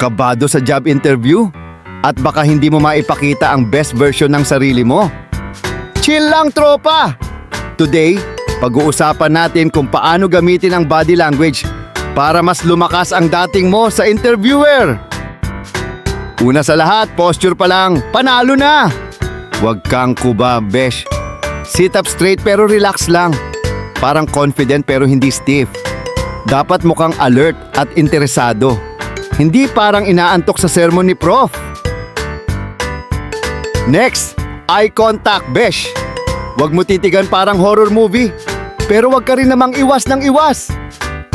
Kabado sa job interview? At baka hindi mo maipakita ang best version ng sarili mo? Chill lang, tropa! Today, pag-uusapan natin kung paano gamitin ang body language para mas lumakas ang dating mo sa interviewer. Una sa lahat, posture pa lang, panalo na! Huwag kang kuba, besh. Sit up straight pero relax lang. Parang confident pero hindi stiff. Dapat mukhang alert at interesado. Hindi parang inaantok sa sermon ni Prof. Next, eye contact, besh. Huwag mo titigan parang horror movie. Pero huwag ka rin namang iwas ng iwas.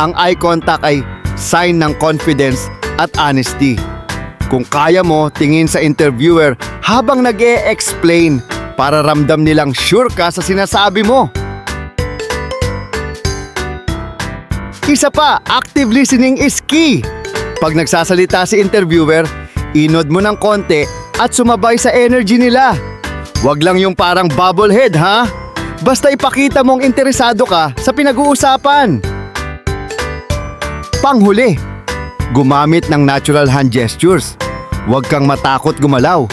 Ang eye contact ay sign ng confidence at honesty. Kung kaya mo, tingin sa interviewer habang nag-e-explain para ramdam nilang sure ka sa sinasabi mo. Isa pa, active listening is key. Pag nagsasalita si interviewer, inod mo ng konti at sumabay sa energy nila. Huwag lang yung parang bobblehead, ha? Basta ipakita mong interesado ka sa pinag-uusapan. Panghuli, gumamit ng natural hand gestures. Huwag kang matakot gumalaw.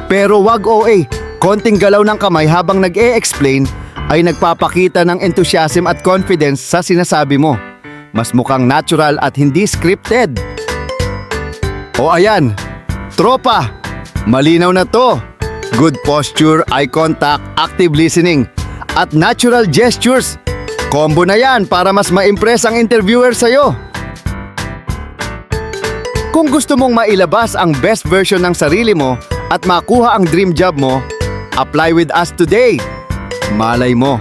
Pero wag OA, konting galaw ng kamay habang nag-e-explain ay nagpapakita ng enthusiasm at confidence sa sinasabi mo. Mas mukhang natural at hindi scripted. O ayan, tropa, malinaw na to. Good posture, eye contact, active listening, at natural gestures. Combo na yan para mas ma-impress ang interviewer sa'yo. Kung gusto mong mailabas ang best version ng sarili mo at makuha ang dream job mo, apply with us today. Malay mo,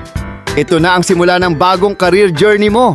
ito na ang simula ng bagong career journey mo.